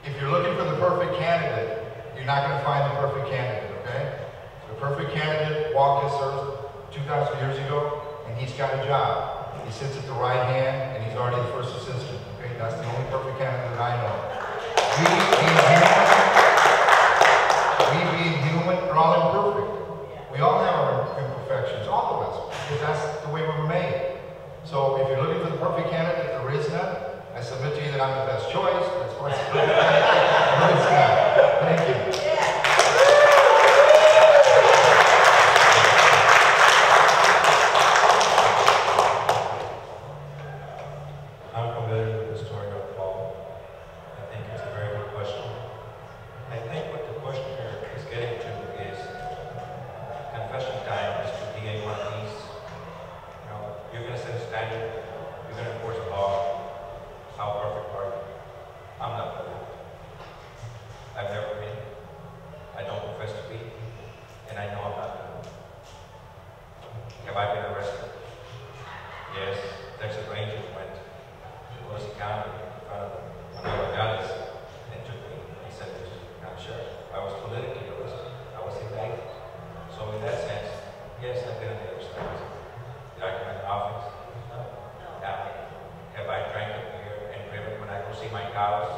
If you're looking for the perfect candidate, you're not going to find the perfect candidate, okay? The perfect candidate walked this earth 2,000 years ago, and he's got a job. He sits at the right hand, and he's already the first assistant, okay? That's the only perfect candidate I know. We being human, are all imperfect. We all have our imperfections, all of us, because that's the way we were made. So if you're looking for the perfect candidate, there is none. I submit to you that I'm the best choice, but as far as the perfect candidate, there is none. Thank you. I'm familiar with the story of Paul. I think it's a very good question. I think what the questioner is getting to is confession time is to DA one piece. You know, you're going to set a standard, you're going to enforce a law. How perfect are you? I'm not perfect. I've never been. I don't profess to be. And I know I'm not going to. Have I been arrested? Yes. Texas Rangers went to Boise County in front of Manuel Gales and took me. He said, I'm sure. I was politically arrested. I was indicted. So in that sense, yes, I've been on the other side. Did I commit an offense? No. Now, have I drank a beer and driven when I go see my cows?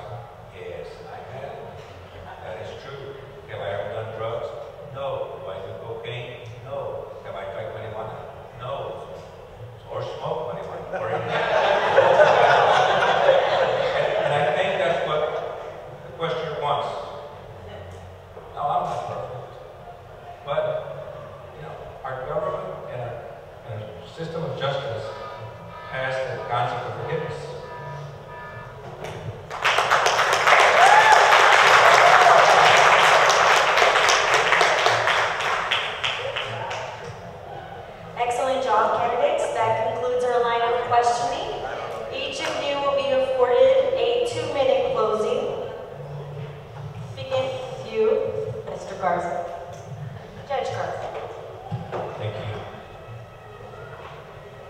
Yes, I have. That is true. Have I ever done drugs? No. Do I do cocaine? No. Have I drank marijuana? No. Or smoke marijuana? Or and I think that's what the questioner wants. No, I'm not perfect. But, you know, our government and our system of justice has the concept of forgiveness. Excellent job, candidates. That concludes our line of questioning. Each of you will be afforded a 2-minute closing. Begin with you, Mr. Garza. Judge Garza. Thank you.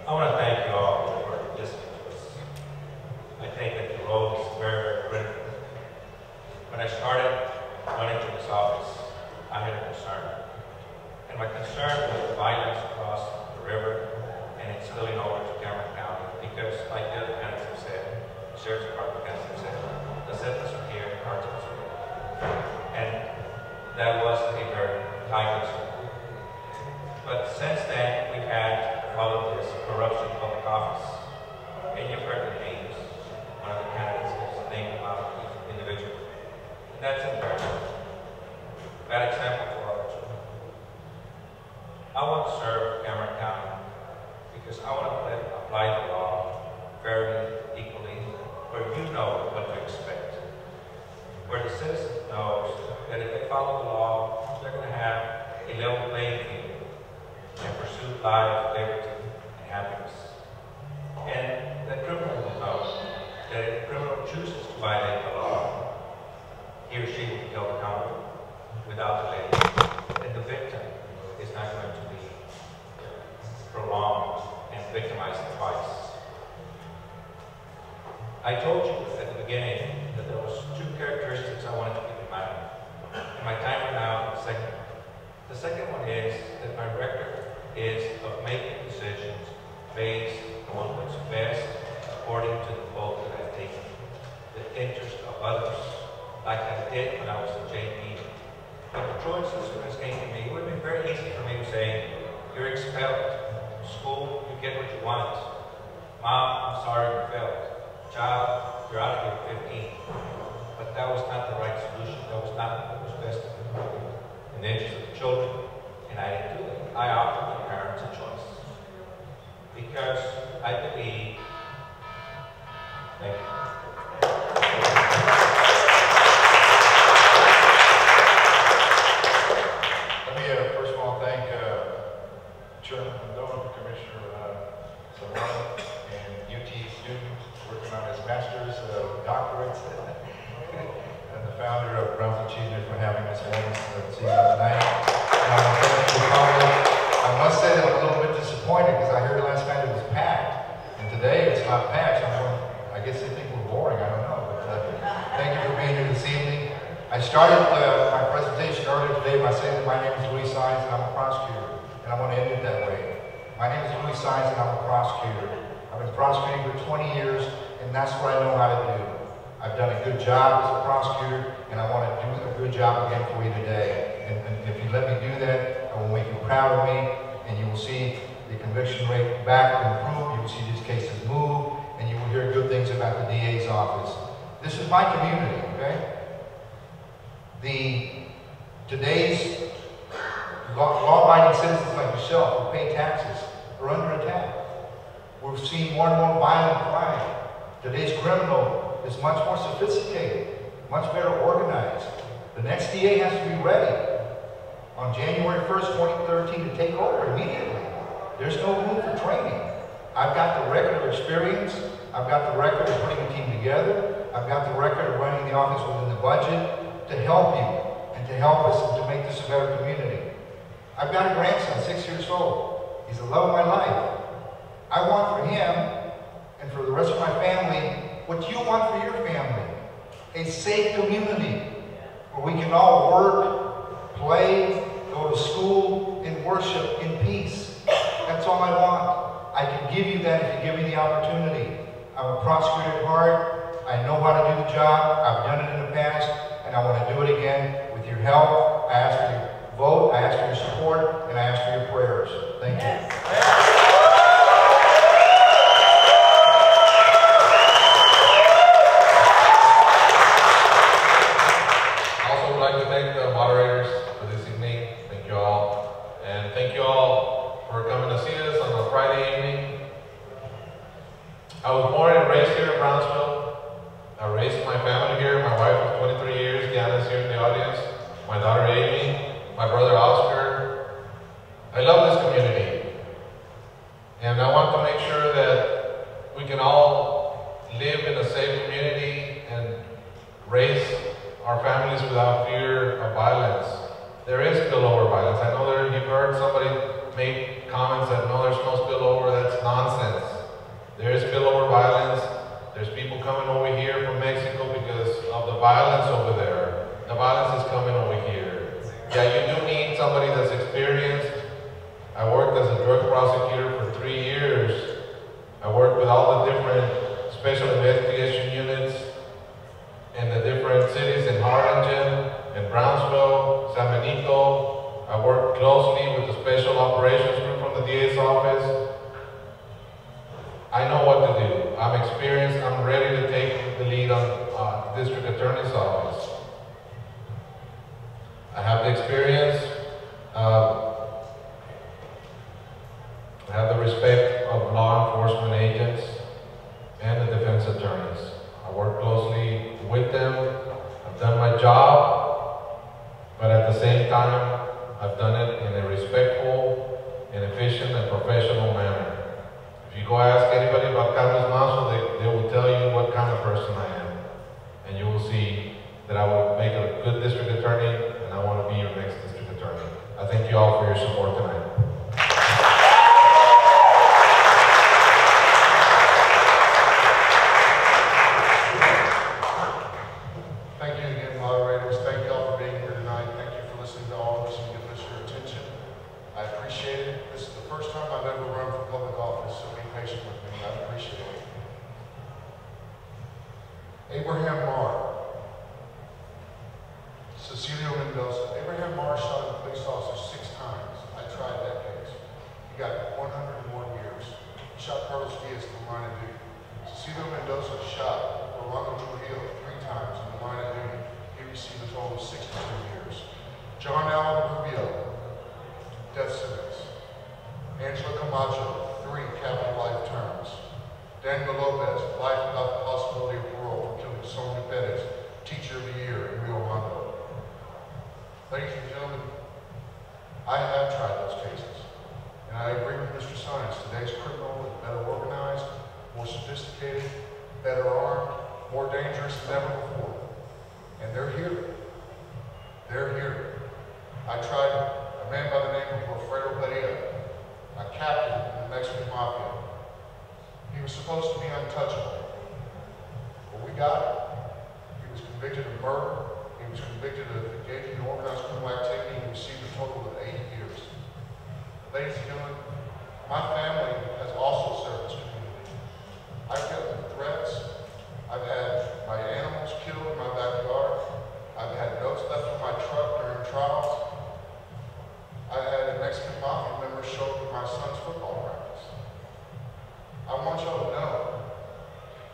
I want to thank you all for listening to us. I think that the role is very, very critical. When I started running for this office, I had a concern. And my concern was the violence across the river and it's spilling over to Cameron County because, like the other candidates have said, that was a very high concern. But since then, we've had all of this corruption in public office. And you've heard the names. One of the candidates is named about each individual. And that's embarrassing. Bad example for our children. I want to serve Cameron County because I want to apply the law fairly, equally, where you know what to expect. Where the citizen knows that if they follow the law, they're going to have a level playing field and pursue life, liberty, and happiness. And the criminal will know that if the criminal chooses to violate the law, he or she will be held accountable without delay. And the victim is not going to be prolonged and victimized twice. I told you at the beginning that there was two characteristics I wanted to keep in mind. And my timer now is the second. The second one is that my record is of making decisions based on what's best according to the vote that I've taken, the interest of others, like I did when I was in JP. When the Troy sisters came to me, it would have been very easy for me to say, you're expelled. School, you get what you want. Mom, I'm sorry you failed. Child, you're out of here 15. But that was not the right solution. That was not what was best in the interest of the children. And I didn't do that. I offered the parents a choice. Because I believe, thank you. Let me first of all thank Chairman Mendoza, Commissioner Zamora, and UT student working on his master's, doctorate, and the founder of Brownsville Cheezmeh for having us tonight. I must say that I'm a little bit disappointed because I heard last night it was packed, and today it's not packed. So I guess they think we're boring. I don't know, but thank you for being here this evening. I started my presentation earlier today by saying that my name is Louis Sines and I'm a prosecutor, and I want to end it that way. My name is Louis Sines and I'm a prosecutor. I've been prosecuting for 20 years, and that's what I know how to do. I've done a good job as a prosecutor, and I want to do a good job again for you today. And if you let me do that, I will make you proud of me, and you will see the conviction rate back improve. You will see these cases move, and you will hear good things about the DA's office. This is my community, okay? Today's law-abiding citizens like yourself who pay taxes are under attack. We're seeing more and more violent crime. Today's criminal is much more sophisticated, much better organized. The next DA has to be ready on January 1st, 2013 to take over immediately. There's no room for training. I've got the record of experience. I've got the record of putting a team together. I've got the record of running the office within the budget to help you and to help us and to make this a better community. I've got a grandson, 6 years old. He's the love of my life. I want for him and for the rest of my family what you want for your family. A safe community where we can all work, play, go to school, and worship in peace. That's all I want. I can give you that if you give me the opportunity. I'm a prosecutor at heart. I know how to do the job. I've done it in the past, and I want to do it again with your help. I ask for your vote, I ask for your support, and I ask for your prayers. Thank you. Thank the moderators for this evening. Thank you all. And thank you all for coming to see us on a Friday evening. I was born and raised here in Brownsville. I raised my family here. My wife of 23 years, Diana's here in the audience. My daughter Amy, my brother Oscar. I love this community. And I want to make sure that we can all live in a safe community and raise our families without fear of violence. There is spillover violence. I know you've heard somebody make comments that no, there's no spillover. That's nonsense. There is spillover violence. There's people coming over here from Mexico because of the violence over there. The violence is coming over here. Yeah, you do need somebody that's experienced. I worked as a drug prosecutor for 3 years. I worked with all the different special investigation units in the different cities in Harlingen, in Brownsville, San closely with the special operations group from the DA's office. I know what to do. I'm experienced. I'm ready to take the lead on district attorney's office. I have the experience. I have the respect of law enforcement agents and the defense attorneys. I work closely with them. I've done my job, but at the same time, I've done it in a respectful and efficient and professional manner. If you go ask anybody about Carlos Manso, they will tell you what kind of person I am. And you will see that I will make a good district attorney, and I want to be your next district attorney. I thank you all for your support tonight. Thank you again, moderators. Thank you all for being here tonight. Thank you for listening to all of us and giving us your attention. I appreciate it. This is the first time I've ever run for public office, so be patient with me. I appreciate it. Abraham Marr. Cecilio Mendoza. Abraham Marr shot a police officer 6 times. I tried that case. He got 101 years. He shot Carlos Diaz in the line of duty. Cecilio Mendoza shot Rolando Trujillo 3 times in the line of duty. He received a total of 62 years. John Allen Rubio, death sentence. Angela Camacho, 3 capital life terms. Daniel Lopez, life without the possibility of parole for killing Sonia Perez, teacher of the year in Rio Hondo. Ladies and gentlemen, I have tried those cases, and I agree with Mr. Sines. Today's criminal is better organized, more sophisticated, better armed, more dangerous than ever before. And they're here. They're here. I tried a man by the name of Alfredo Pereira, a captain in the Mexican Mafia. He was supposed to be untouchable, but we got him. He was convicted of murder. He was convicted of engaging in organized criminal activity and received a total of 8 years. Ladies and gentlemen, my family has also served this community. I've gotten threats. I've had my animals killed in my backyard. I've had notes left in my truck during trials. I've had a Mexican Mafia member show up at my son's football practice. I want y'all to know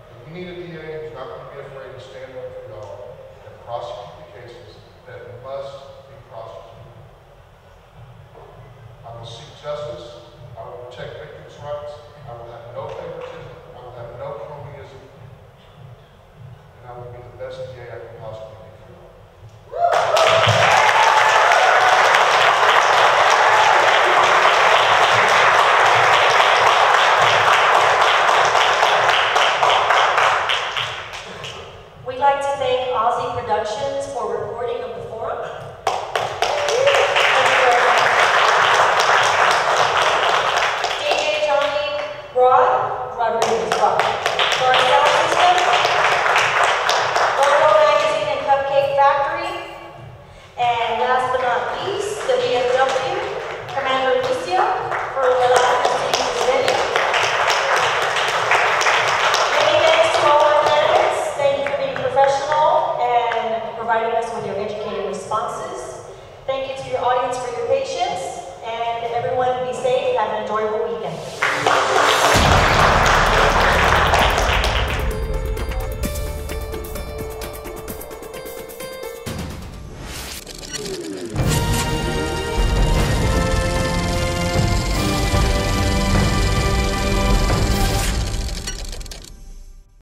that we need a DA who's not going to be afraid to stand up for y'all and prosecute the cases that must be prosecuted. I will seek justice. I will protect victims' rights. I will have no favoritism. I will have no cronyism. And I will be the best DA I can possibly